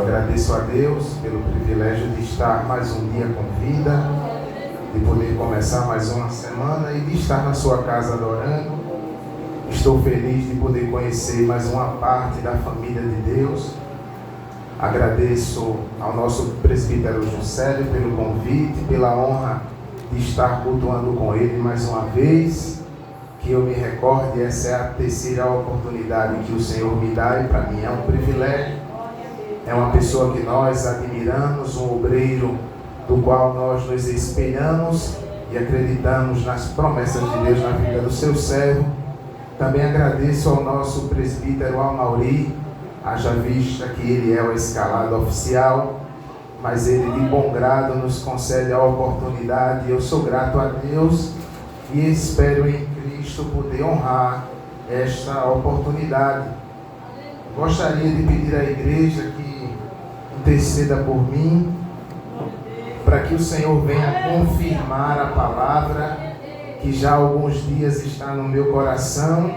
agradeço a Deus pelo privilégio de estar mais um dia com vida, de poder começar mais uma semana e de estar na sua casa adorando. Estou feliz de poder conhecer mais uma parte da família de Deus. Agradeço ao nosso presbítero Juscelio pelo convite, pela honra de estar cultuando com ele mais uma vez. Que eu me recorde, essa é a terceira oportunidade que o Senhor me dá e para mim é um privilégio. É uma pessoa que nós admiramos, um obreiro do qual nós nos espelhamos e acreditamos nas promessas de Deus na vida do seu servo. Também agradeço ao nosso presbítero Amauri, haja vista que ele é o escalado oficial, mas ele de bom grado nos concede a oportunidade. Eu sou grato a Deus e espero em Cristo poder honrar esta oportunidade. Gostaria de pedir à igreja que interceda por mim, para que o Senhor venha confirmar a palavra que já há alguns dias está no meu coração,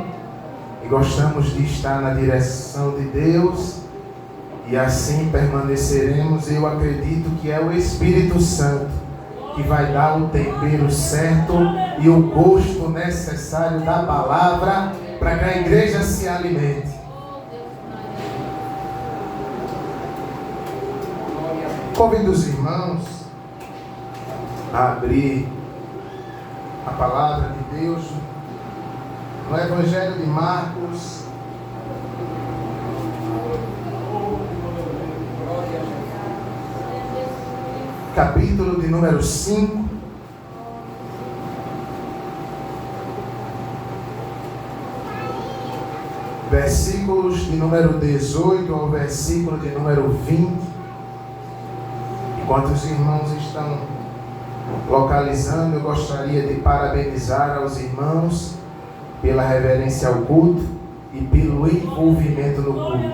e gostamos de estar na direção de Deus, e assim permaneceremos. Eu acredito que é o Espírito Santo que vai dar o tempero certo e o gosto necessário da palavra para que a igreja se alimente. Convido os irmãos a abrir a palavra de Deus no Evangelho de Marcos, capítulo de número 5, versículos de número 18 ao versículo de número 20. Enquanto os irmãos estão localizando, eu gostaria de parabenizar aos irmãos pela reverência ao culto e pelo envolvimento no culto.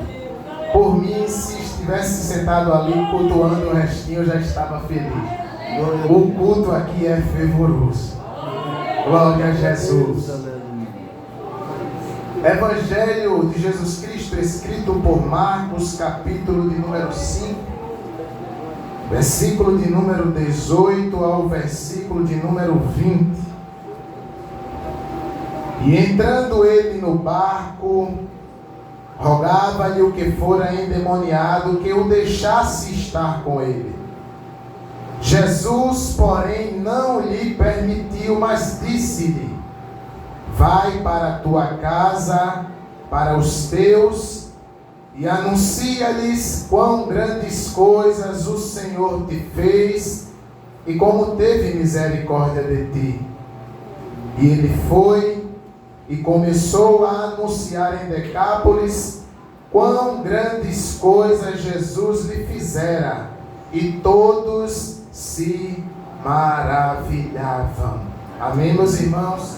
Por mim, se estivesse sentado ali cultuando o restinho, eu já estava feliz. O culto aqui é fervoroso. Glória a Jesus. Evangelho de Jesus Cristo, escrito por Marcos, capítulo de número 5, versículo de número 18 ao versículo de número 20. E entrando ele no barco, rogava-lhe o que fora endemoniado que o deixasse estar com ele. Jesus, porém, não lhe permitiu, mas disse-lhe: vai para a tua casa, para os teus, e anuncia-lhes quão grandes coisas o Senhor te fez e como teve misericórdia de ti. E ele foi e começou a anunciar em Decápolis quão grandes coisas Jesus lhe fizera, e todos se maravilhavam. Amém, meus irmãos?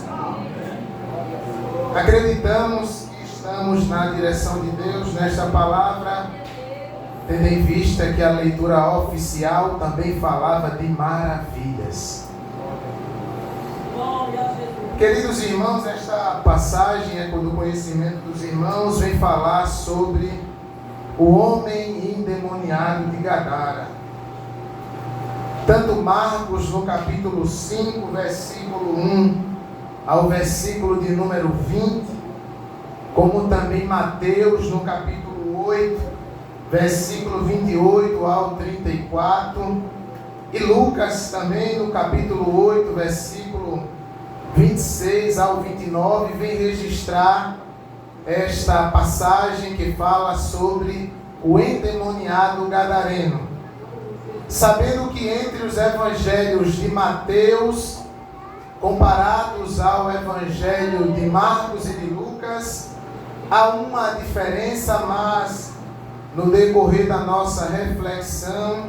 Acreditamos que estamos na direção de Deus nesta palavra, tendo em vista que a leitura oficial também falava de maravilhas. Queridos irmãos, esta passagem é do conhecimento dos irmãos, vem falar sobre o homem endemoniado de Gadara. Tanto Marcos no capítulo 5, versículo 1 ao versículo de número 20, como também Mateus no capítulo 8, versículo 28 ao 34, e Lucas também no capítulo 8, versículo 26 ao 29, vem registrar esta passagem que fala sobre o endemoniado gadareno. Sabendo que entre os evangelhos de Mateus, comparados ao evangelho de Marcos e de Lucas, há uma diferença, mas no decorrer da nossa reflexão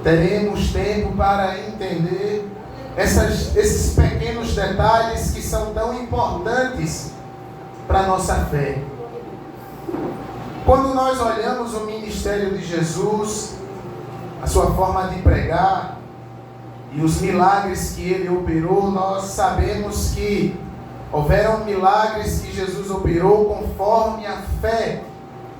teremos tempo para entender esses pequenos detalhes que são tão importantes para a nossa fé. Quando nós olhamos o ministério de Jesus, a sua forma de pregar e os milagres que ele operou, nós sabemos que houveram milagres que Jesus operou conforme a fé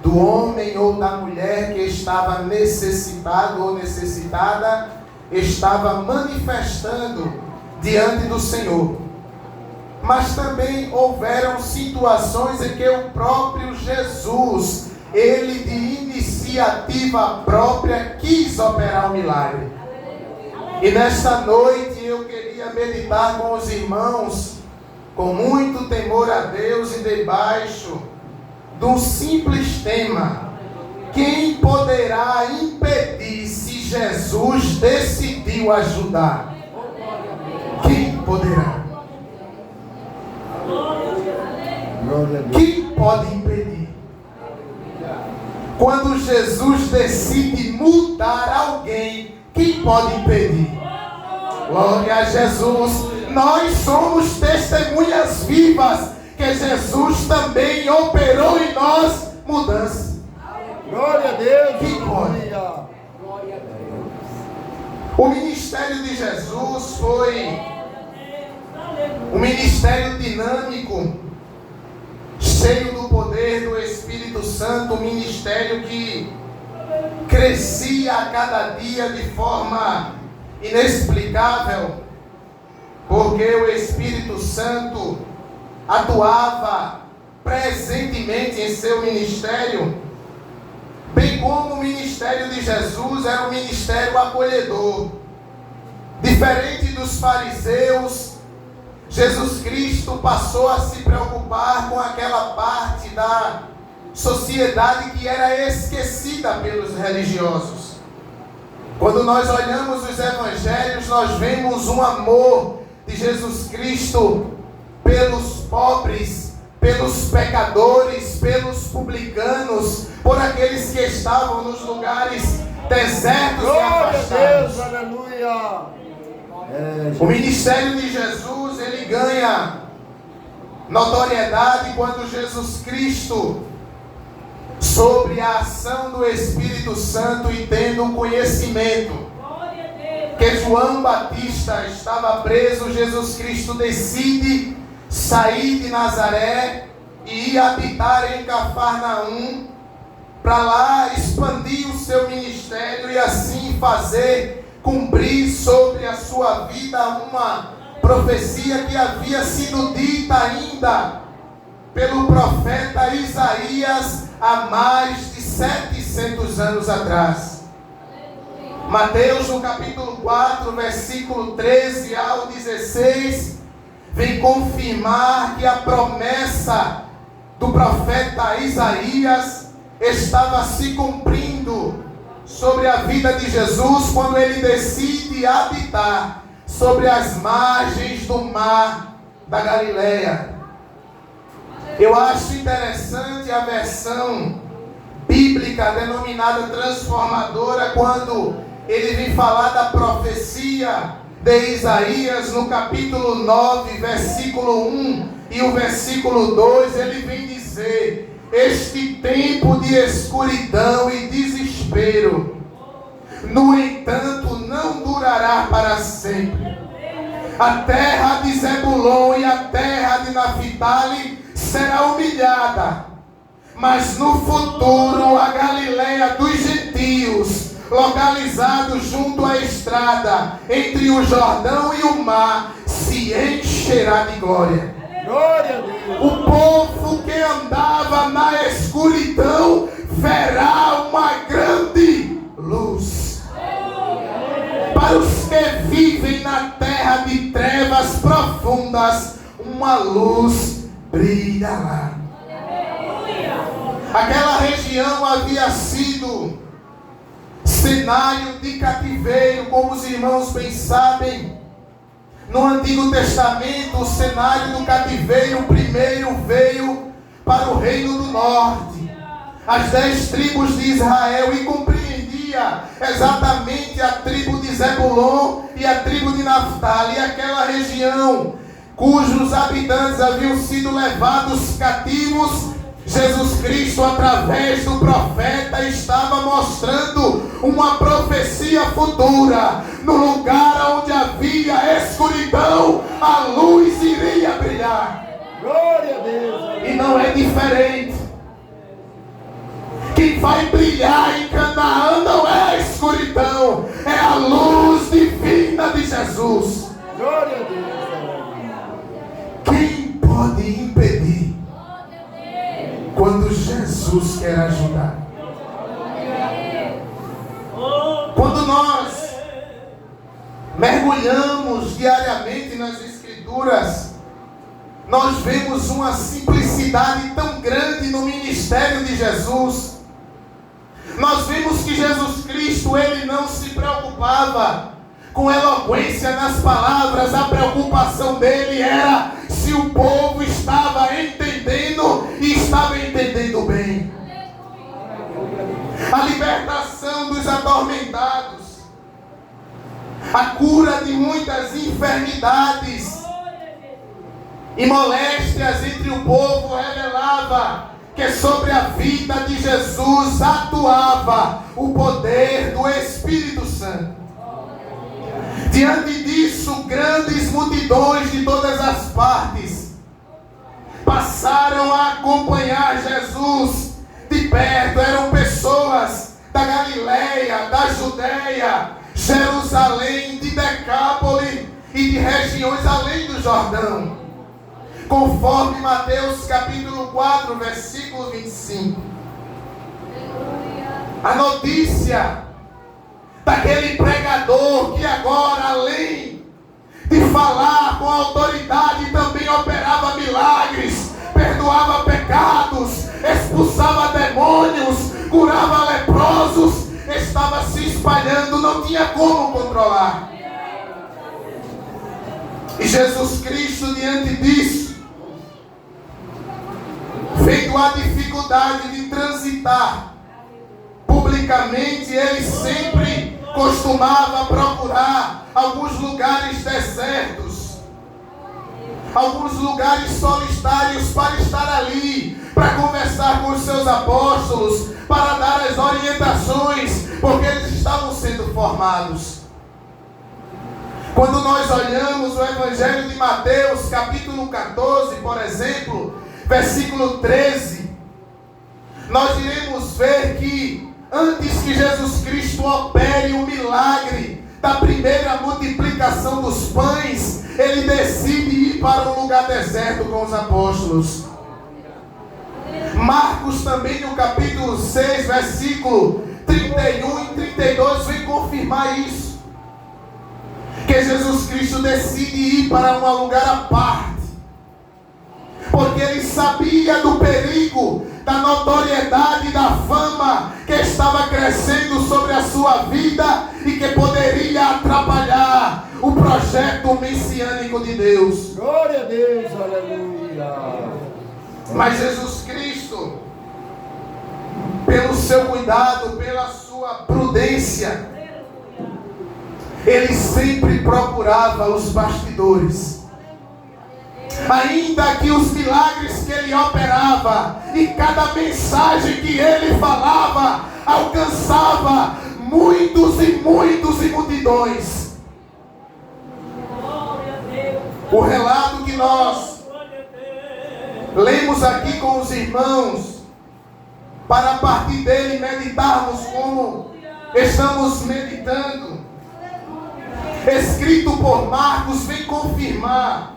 do homem ou da mulher que estava necessitado ou necessitada, estava manifestando diante do Senhor. Mas também houveram situações em que o próprio Jesus, ele de iniciativa própria, quis operar o milagre. E nesta noite eu queria meditar com os irmãos, com muito temor a Deus e debaixo de um simples tema: quem poderá impedir se Jesus decidiu ajudar? Quem poderá? Quem pode impedir? Quando Jesus decide mudar alguém, quem pode impedir? Glória a Jesus. Nós somos testemunhas vivas que Jesus também operou em nós mudança. Glória a Deus. Quem pode? O ministério de Jesus foi um ministério dinâmico, cheio do poder do Espírito Santo, um ministério que crescia a cada dia de forma inexplicável, porque o Espírito Santo atuava presentemente em seu ministério, bem como o ministério de Jesus era um ministério acolhedor. Diferente dos fariseus, Jesus Cristo passou a se preocupar com aquela parte da sociedade que era esquecida pelos religiosos. Quando nós olhamos os evangelhos, nós vemos um amor de Jesus Cristo pelos pobres, pelos pecadores, pelos publicanos, por aqueles que estavam nos lugares desertos e afastados. Glória a Deus, aleluia. O ministério de Jesus, ele ganha notoriedade quando Jesus Cristo, sobre a ação do Espírito Santo e tendo o conhecimento que João Batista estava preso, Jesus Cristo decide sair de Nazaré e ir habitar em Cafarnaum, para lá expandir o seu ministério e assim fazer cumprir sobre a sua vida uma profecia que havia sido dita ainda pelo profeta Isaías há mais de 700 anos atrás. Mateus, no capítulo 4, versículo 13 ao 16, vem confirmar que a promessa do profeta Isaías estava se cumprindo sobre a vida de Jesus, quando ele decide habitar sobre as margens do mar da Galileia. Eu acho interessante a versão bíblica denominada transformadora, quando ele vem falar da profecia de Isaías no capítulo 9, versículo 1 e o versículo 2, ele vem dizer: este tempo de escuridão e desespero, no entanto, não durará para sempre. A terra de Zebulon e a terra de Naphtali será humilhada, mas no futuro a Galileia dos gentios, localizado junto à estrada entre o Jordão e o mar, se encherá de glória. Glória a Deus. O povo que andava na escuridão verá uma grande luz. Para os que vivem na terra de trevas profundas, uma luz brilhará. Aquela região havia sido cenário de cativeiro, como os irmãos bem sabem. No Antigo Testamento, o cenário do cativeiro primeiro veio para o reino do norte, as 10 tribos de Israel, e compreendia exatamente a tribo de Zebulon e a tribo de Naphtali, aquela região cujos habitantes haviam sido levados cativos. Jesus Cristo, através do profeta, estava mostrando uma profecia futura. No lugar onde havia escuridão, a luz iria brilhar. Glória a Deus. E não é diferente. vai brilhar em Canaã não é a escuridão, é a luz divina de Jesus. Glória a Deus. Quem pode impedir quando Jesus quer ajudar? Quando nós mergulhamos diariamente nas Escrituras, nós vemos uma simplicidade tão grande no ministério de Jesus. Nós vemos que Jesus Cristo, ele não se preocupava com eloquência nas palavras. A preocupação dele era se o povo estava entendendo e estava entendendo bem. A libertação dos atormentados, a cura de muitas enfermidades e moléstias entre o povo revelava que sobre a vida de Jesus atuava o poder do Espírito Santo. Diante disso, grandes multidões de todas as partes passaram a acompanhar Jesus de perto. Eram pessoas da Galileia, da Judeia, Jerusalém, de Decápole e de regiões além do Jordão. Conforme Mateus capítulo 4, versículo 25. A notícia daquele pregador que agora, além de falar com autoridade, também operava milagres, perdoava pecados, expulsava demônios, curava leprosos, estava se espalhando, não tinha como controlar. E Jesus Cristo, diante disso, vendo a dificuldade de transitar publicamente, ele sempre costumava procurar alguns lugares desertos, alguns lugares solitários para estar ali, para conversar com os seus apóstolos, para dar as orientações, porque eles estavam sendo formados. Quando nós olhamos o Evangelho de Mateus, capítulo 14, por exemplo, versículo 13, nós iremos ver que antes que Jesus Cristo opere o milagre da primeira multiplicação dos pães, ele decide ir para um lugar deserto com os apóstolos. Marcos também no capítulo 6, versículo 31 e 32 vem confirmar isso, que Jesus Cristo decide ir para um lugar à parte, porque ele sabia do perigo, da notoriedade, da fama que estava crescendo sobre a sua vida e que poderia atrapalhar o projeto messiânico de Deus. Glória a Deus, aleluia. Mas Jesus Cristo, pelo seu cuidado, pela sua prudência, ele sempre procurava os bastidores. Ainda que os milagres que ele operava e cada mensagem que ele falava alcançava muitos e multidões. O relato que nós lemos aqui com os irmãos, para a partir dele meditarmos como estamos meditando, escrito por Marcos, vem confirmar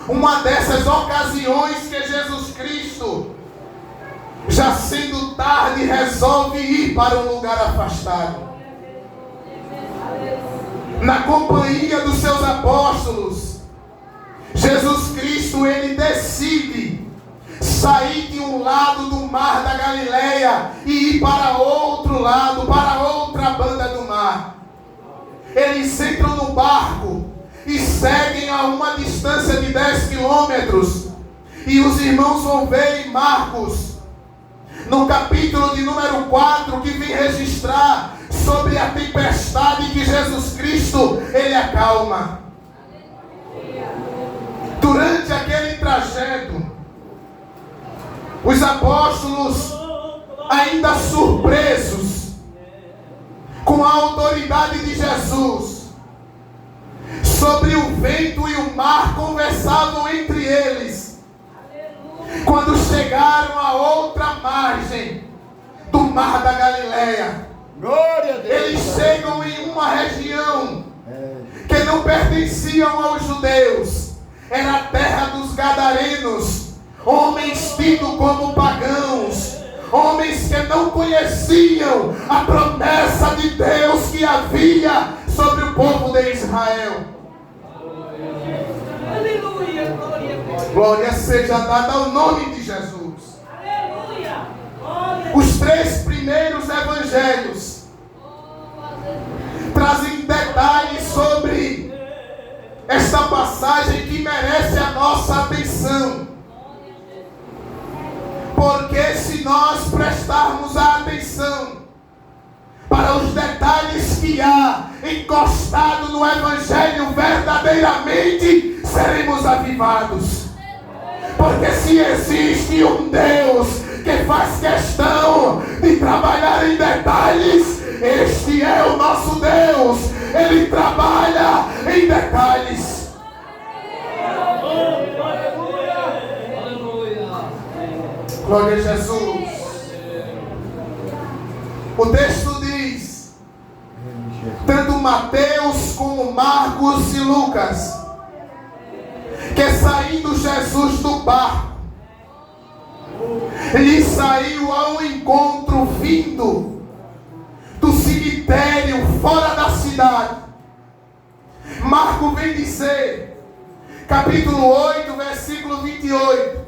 uma dessas ocasiões que Jesus Cristo, já sendo tarde, resolve ir para um lugar afastado. Na companhia dos seus apóstolos, Jesus Cristo, ele decide sair de um lado do mar da Galileia e ir para outro lado, para outra banda do mar. Eles entram no barco e seguem a uma distância de 10 quilômetros. E os irmãos vão ver em Marcos, no capítulo de número 4, que vem registrar sobre a tempestade que Jesus Cristo, ele acalma. Durante aquele trajeto, os apóstolos, ainda surpresos com a autoridade de Jesus, sobre o vento e o mar, conversavam entre eles. Quando chegaram a outra margem do mar da Galileia. Glória a Deus. Eles chegam em uma região que não pertenciam aos judeus. Era a terra dos gadarenos, homens tidos como pagãos, homens que não conheciam a promessa de Deus que havia sobre o povo de Israel. Aleluia. Glória seja dada ao nome de Jesus. Aleluia. Os 3 primeiros evangelhos trazem detalhes sobre esta passagem que merece a nossa atenção. Porque se nós prestarmos a atenção para os detalhes que há encostado no Evangelho, verdadeiramente seremos avivados. Porque se existe um Deus que faz questão de trabalhar em detalhes, este é o nosso Deus. Ele trabalha em detalhes. Glória a Jesus. O texto diz, tanto Mateus como Marcos e Lucas, que saindo Jesus do barco, lhe saiu ao encontro vindo do cemitério fora da cidade. Marcos vem dizer, capítulo 8, versículo 28,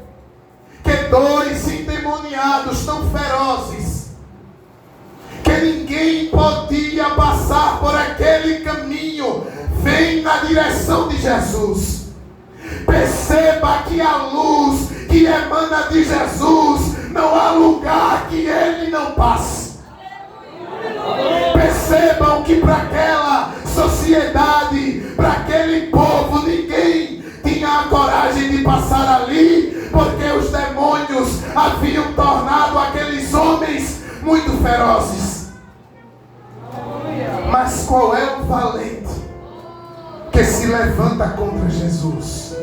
que 2 endemoniados tão ferozes que ninguém podia passar por aquele caminho vem na direção de Jesus. Perceba que a luz que emana de Jesus, não há lugar que ele não passe. Percebam que para aquela sociedade, para aquele povo, ninguém tinha a coragem de passar ali, porque os demônios haviam tornado aqueles homens muito ferozes. Mas qual é o valente que se levanta contra Jesus?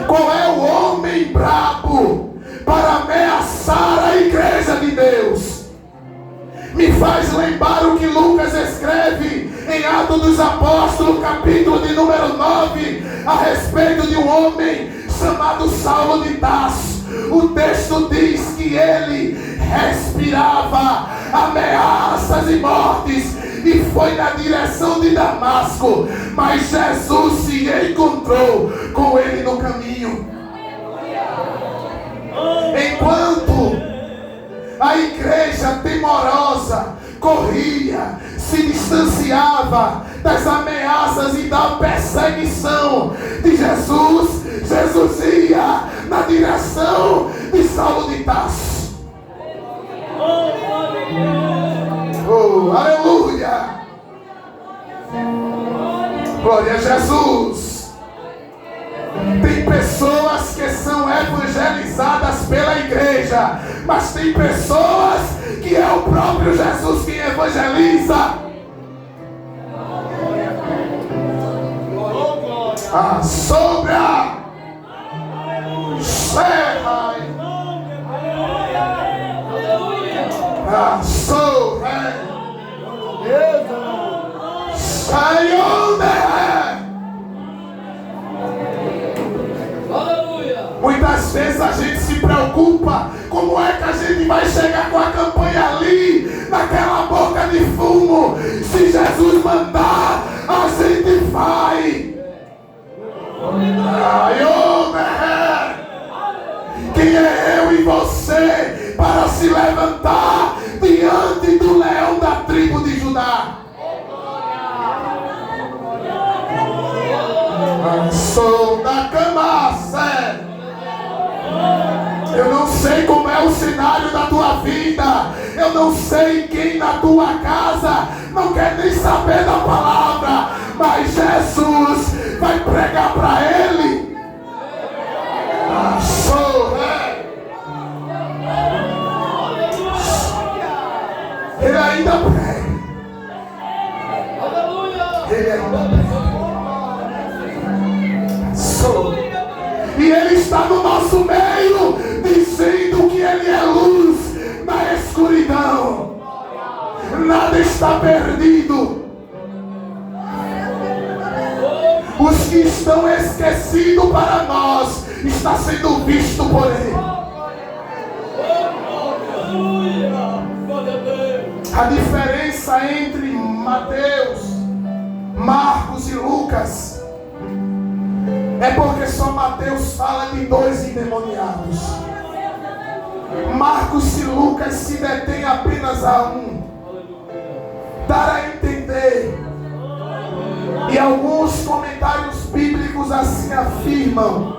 Qual é o homem brabo para ameaçar a igreja de Deus? Me faz lembrar o que Lucas escreve em Atos dos Apóstolos, capítulo de número 9, a respeito de um homem chamado Saulo de Tarso. O texto diz que ele respirava ameaças e mortes e foi na direção de Damasco, mas Jesus se encontrou com ele no caminho. Enquanto a igreja temorosa corria, se distanciava das ameaças e da perseguição de Jesus, Jesus ia na direção de Saulo de Tarso. Oh, aleluia! Glória a Jesus! Tem pessoas que são evangelizadas pela igreja, mas tem pessoas que é o próprio Jesus quem evangeliza. A sombra serra, a sombra sai onde é. Muitas vezes a gente se preocupa como é que a gente vai chegar com a campanha ali, naquela boca de fumo. Se Jesus mandar, a gente vai. Ai, quem é eu e você para se levantar diante do leão da tribo de Judá? Sou da camaça. Eu não sei como é o cenário da tua vida. Eu não sei quem na tua casa não quer nem saber da palavra. Mas Jesus vai pregar para ele. Ele ainda prega. Ele ainda prega. E ele está no nosso meio, dizendo que ele é luz na nada está perdido. Os que estão esquecidos para nós, está sendo visto por Ele. A diferença entre Mateus, Marcos e Lucas é porque só Mateus fala de 2 endemoniados. Marcos e Lucas se detêm apenas a um. Dar a entender. E alguns comentários bíblicos assim afirmam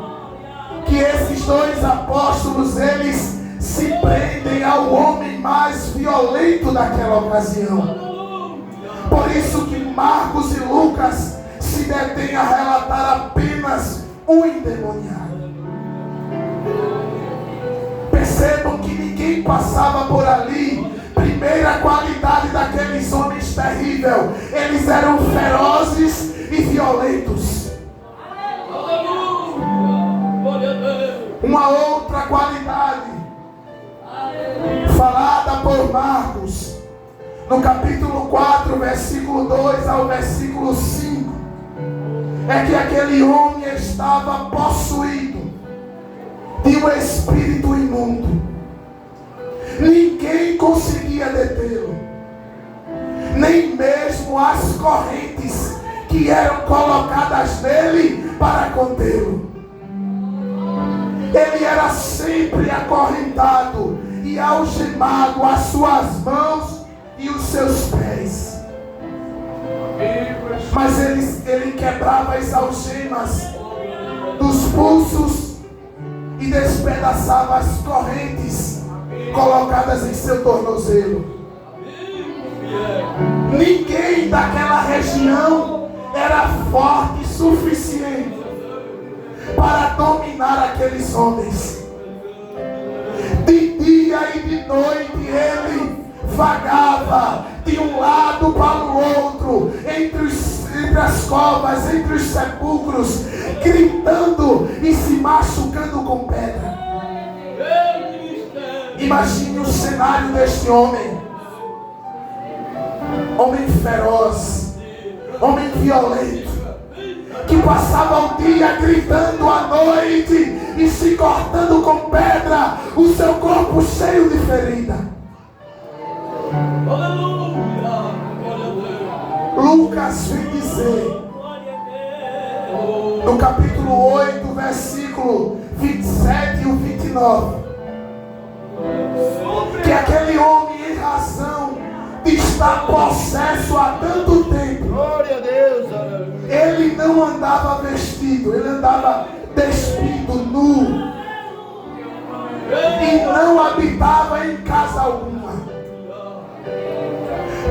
que esses 2 apóstolos, eles se prendem ao homem mais violento daquela ocasião. Por isso que Marcos e Lucas se detêm a relatar apenas um endemoniado. Percebam que ninguém passava por ali. Primeira qualidade daqueles homens terrível: eles eram ferozes e violentos. Uma outra qualidade falada por Marcos no capítulo 4, versículo 2 ao versículo 5, é que aquele homem estava possuído de um espírito imundo. Ninguém conseguia detê-lo, nem mesmo as correntes que eram colocadas nele para contê-lo. Ele era sempre acorrentado e algemado às suas mãos e os seus pés. Mas ele quebrava as algemas dos pulsos e despedaçava as correntes colocadas em seu tornozelo. Ninguém daquela região era forte o suficiente para dominar aqueles homens. De dia e de noite ele vagava de um lado para o outro, entre as covas, entre os sepulcros, gritando e se machucando com pedra. Imagine o cenário deste homem. Homem feroz, homem violento, que passava o dia gritando à noite e se cortando com pedra, o seu corpo cheio de ferida. Lucas vem dizer no capítulo 8, versículo 27 e o 29, que aquele homem, em razão de estar possesso há tanto tempo, Glória a Deus. ele não andava vestido, ele andava despido, nu, e não habitava em casa alguma.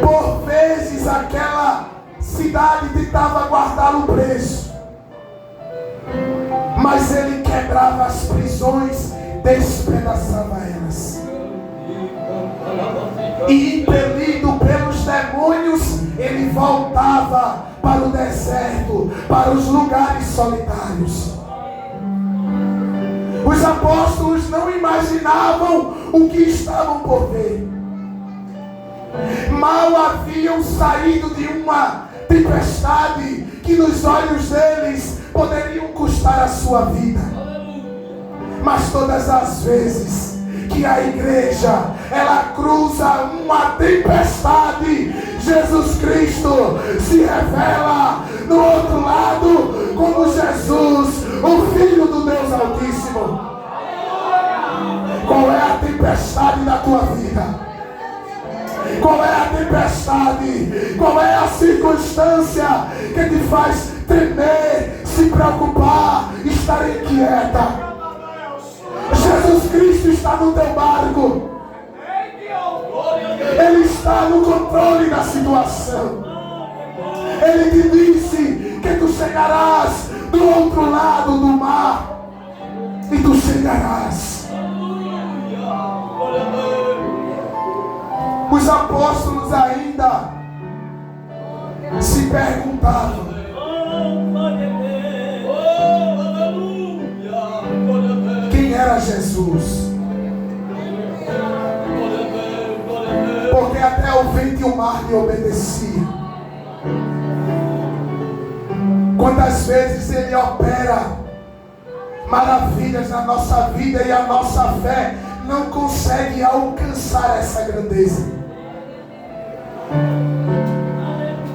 Por vezes aquela cidade tentava guardá-lo preso, mas ele quebrava as prisões, despedaçava elas, e impelido pelos demônios, ele voltava para o deserto, para os lugares solitários. Os apóstolos não imaginavam o que estavam por ver. Mal haviam saído de uma tempestade que nos olhos deles poderiam custar a sua vida. Mas todas as vezes que a igreja ela cruza uma tempestade, Jesus Cristo se revela no outro lado como Jesus, o Filho do Deus Altíssimo. Qual é a tempestade da tua vida? Qual é a tempestade? Qual é a circunstância que te faz tremer, se preocupar, estar inquieta? Jesus Cristo está no teu barco. Ele está no controle da situação. Ele te disse que tu chegarás do outro lado do mar. E tu chegarás. Os apóstolos ainda se perguntavam: quem era Jesus? Porque até o vento e o mar lhe obedeciam. Quantas vezes Ele opera maravilhas na nossa vida e a nossa fé não consegue alcançar essa grandeza.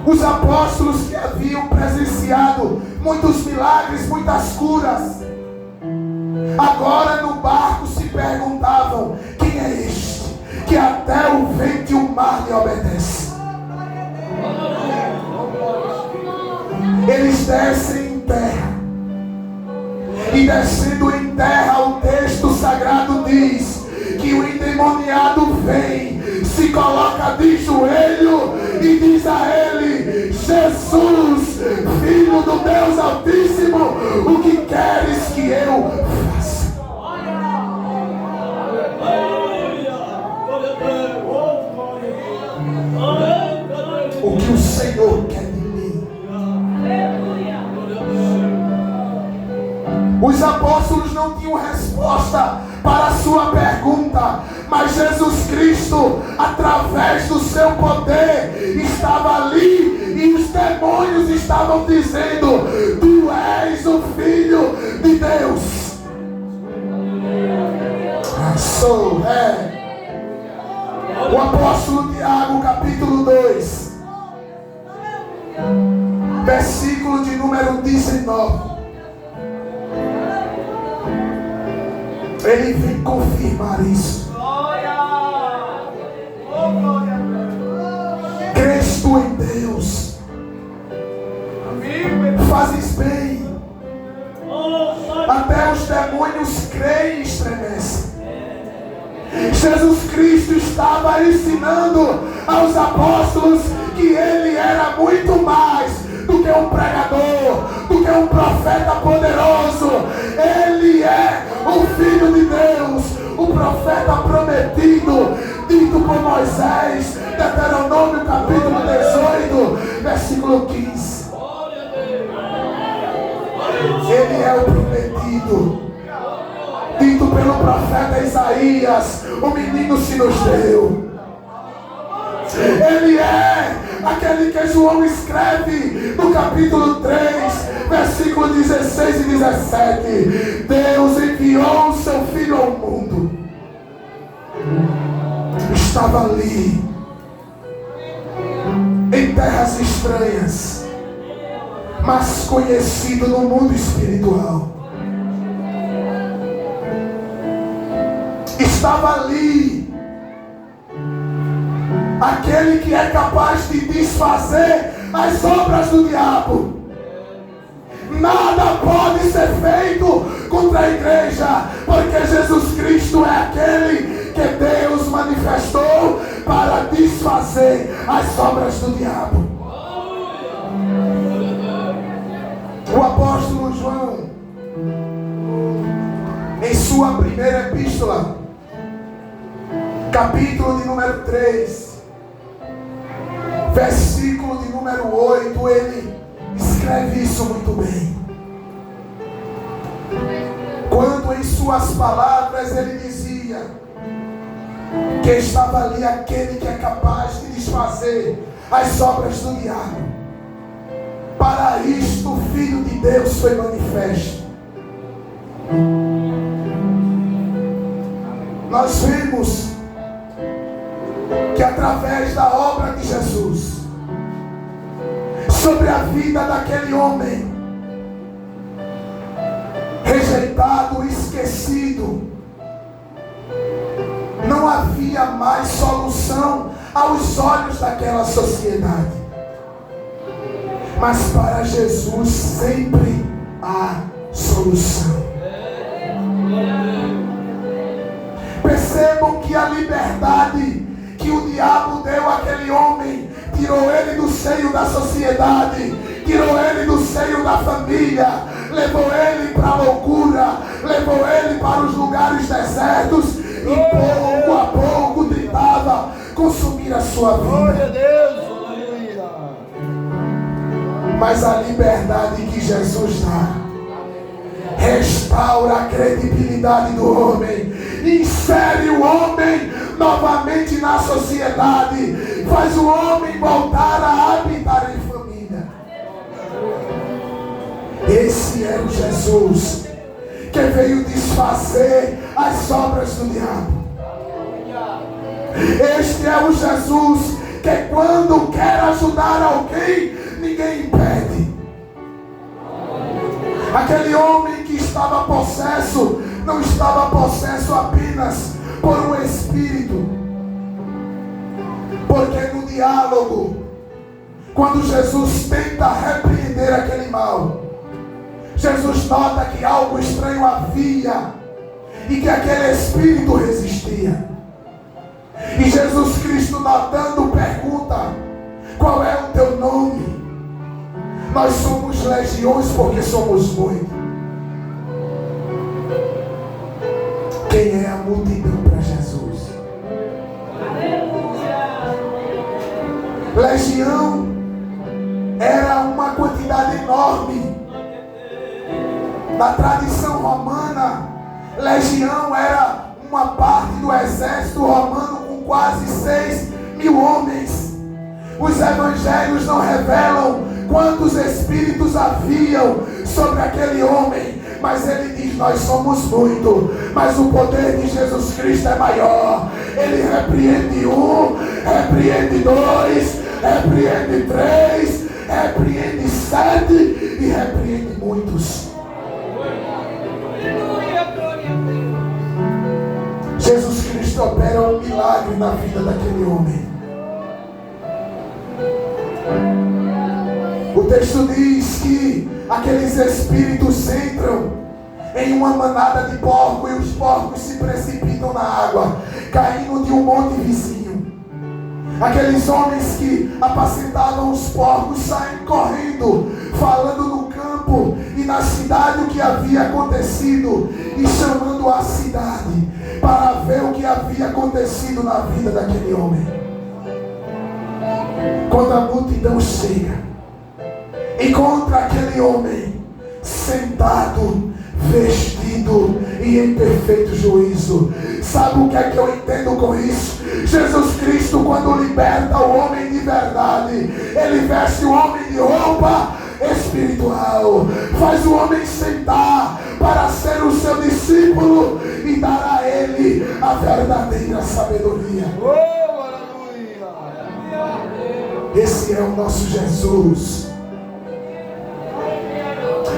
Os apóstolos que haviam presenciado muitos milagres, muitas curas, agora no barco se perguntavam: quem é este que até o vento e o mar lhe obedecem? Eles descem em terra, e descendo em terra, o texto sagrado diz que o endemoniado vem, se coloca de joelho e diz a ele: Jesus, Filho do Deus Altíssimo, o que queres que eu faça? O que o Senhor quer de mim? Os apóstolos não tinham resposta para a sua pergunta, mas Jesus Cristo, através do seu poder, estava ali e os demônios estavam dizendo: tu és o Filho de Deus. O apóstolo Tiago, capítulo 2, versículo de número 19. Ele vem confirmar isso. Crês tu em Deus? Fazes bem. Até os demônios creem e estremecem. Jesus Cristo estava ensinando aos apóstolos que Ele era muito mais do que um pregador, do que um profeta poderoso. Ele é o Filho de Deus, o profeta prometido, dito por Moisés, Deuteronômio capítulo 18, versículo 15. Ele é o prometido, dito pelo profeta Isaías: o menino se nos deu. Ele é aquele que João escreve no capítulo 3, versículo 16 e 17. Deus enviou o seu Filho ao mundo. Estava ali, em terras estranhas, mas conhecido no mundo espiritual. Estava ali aquele que é capaz de desfazer as obras do diabo. Nada pode ser feito contra a igreja, porque Jesus Cristo é aquele que Deus manifestou para desfazer as obras do diabo. O apóstolo João, em sua primeira epístola, capítulo de número 3, versículo de número 8, ele escreve isso muito bem. Quando em suas palavras ele dizia que estava ali aquele que é capaz de desfazer as obras do diabo. Para isto o Filho de Deus foi manifesto. Nós vimos que através da obra de Jesus, sobre a vida daquele homem rejeitado, esquecido, não havia mais solução aos olhos daquela sociedade. Mas para Jesus sempre há solução. Percebam que a liberdade que o diabo deu àquele homem tirou ele do seio da sociedade, tirou ele do seio da família, levou ele para a loucura, levou ele para os lugares desertos e pouco a pouco tentava consumir a sua vida. Glória a Deus. Mas a liberdade que Jesus dá restaura a credibilidade do homem, insere o homem novamente na sociedade, faz o homem voltar a habitar em família. Esse é o Jesus que veio desfazer as obras do diabo. Este é o Jesus que quando quer ajudar alguém, ninguém impede. Aquele homem que estava possesso, não estava possesso apenas por um espírito. Porque no diálogo, quando Jesus tenta repreender aquele mal, Jesus nota que algo estranho havia e que aquele espírito resistia. E Jesus Cristo, notando, pergunta: qual é o teu nome? Nós somos legiões porque somos muitos. Quem é a multidão para Jesus? Legião era uma quantidade enorme. Na tradição romana, legião era uma parte do exército romano com quase 6.000 homens. Os evangelhos não revelam quantos espíritos haviam sobre aquele homem, mas ele diz: nós somos muito, mas o poder de Jesus Cristo é maior. Ele repreende um, repreende dois, repreende três, repreende 7 e repreende muitos. Jesus Cristo opera um milagre na vida daquele homem. O texto diz que aqueles espíritos entram em uma manada de porcos e os porcos se precipitam na água, caindo de um monte vizinho. Aqueles homens que apacentavam os porcos saem correndo, falando no campo e na cidade o que havia acontecido e chamando a cidade para ver o que havia acontecido na vida daquele homem. Quando a multidão chega, encontra aquele homem sentado, vestido e em perfeito juízo. Sabe o que é que eu entendo com isso? Jesus Cristo, quando liberta o homem de verdade, ele veste o homem de roupa espiritual, faz o homem sentar para ser o seu discípulo e dar a ele a verdadeira sabedoria. Oh, aleluia! Esse é o nosso Jesus.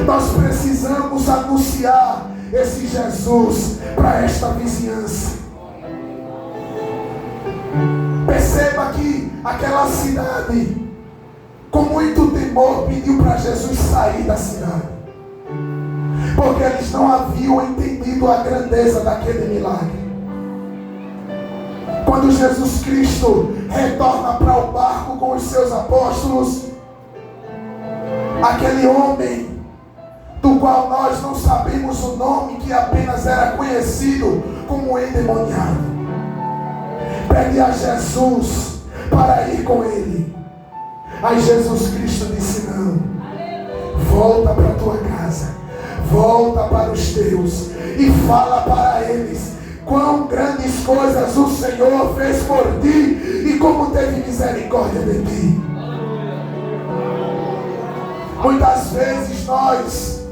Nós precisamos anunciar esse Jesus para esta vizinhança. Perceba que aquela cidade, com muito temor, pediu para Jesus sair da cidade, porque eles não haviam entendido a grandeza daquele milagre. Quando Jesus Cristo retorna para o barco com os seus apóstolos, aquele homem do qual nós não sabemos o nome, que apenas era conhecido como endemoniado, pede a Jesus para ir com ele. Aí Jesus Cristo disse: não, volta para a tua casa, volta para os teus e fala para eles quão grandes coisas o Senhor fez por ti e como teve misericórdia de ti. Muitas vezes nós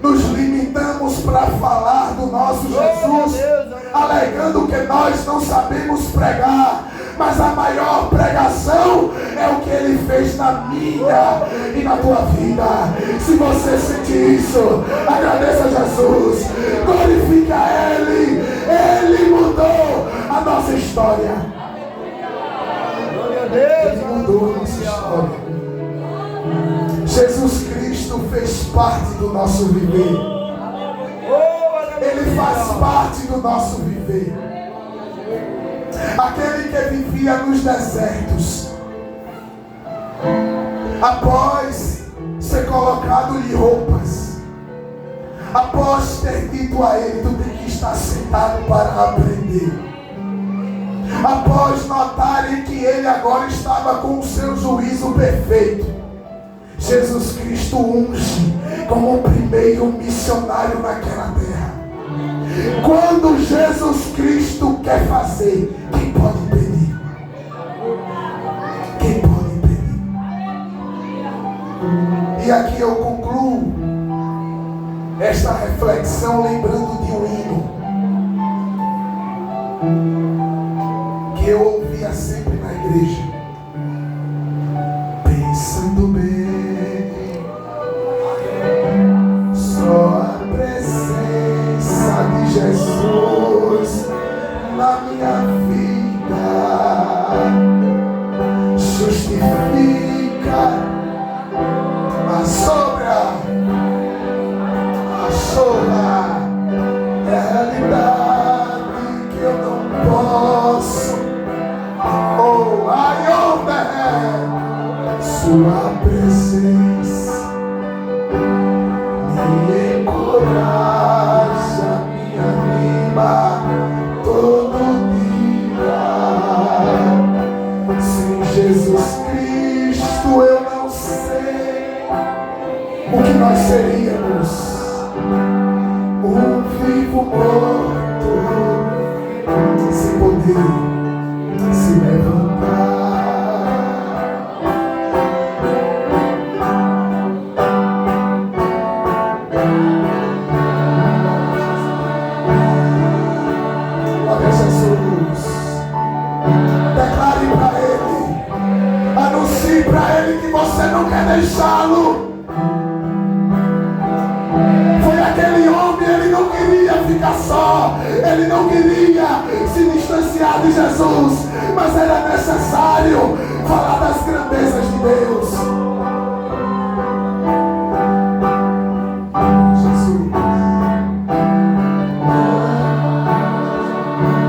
nos limitamos para falar do nosso Jesus, alegando que nós não sabemos pregar, mas a maior pregação é o que ele fez na minha e na tua vida. Se você sente isso, agradeça a Jesus, glorifique a Ele. Ele mudou a nossa história. Glória a Deus! Ele mudou a nossa história. Jesus Cristo fez parte do nosso viver. Ele faz parte do nosso viver. Aquele que vivia nos desertos, após ser colocado-lhe roupas, após ter dito a ele: tu tem que estar sentado para aprender, após notarem que ele agora estava com o seu juízo perfeito, Jesus Cristo unge como o primeiro missionário naquela terra. Quando Jesus Cristo quer fazer, quem pode impedir? E aqui eu concluo esta reflexão lembrando de um hino que eu ouvia sempre na igreja. Pensando bem, só a presença de Jesus na minha vida justifica a sobra. É a realidade que eu não posso. Oh, sua presença me encoraja, me anima todo dia. Sem Jesus Cristo eu não sei o que nós seríamos. Um vivo morto, sem poder se levantar. Glória a Jesus. Declare para Ele, anuncie para Ele que você não quer deixá-lo. Aquele homem, ele não queria ficar só, ele não queria se distanciar de Jesus, mas era necessário falar das grandezas de Deus.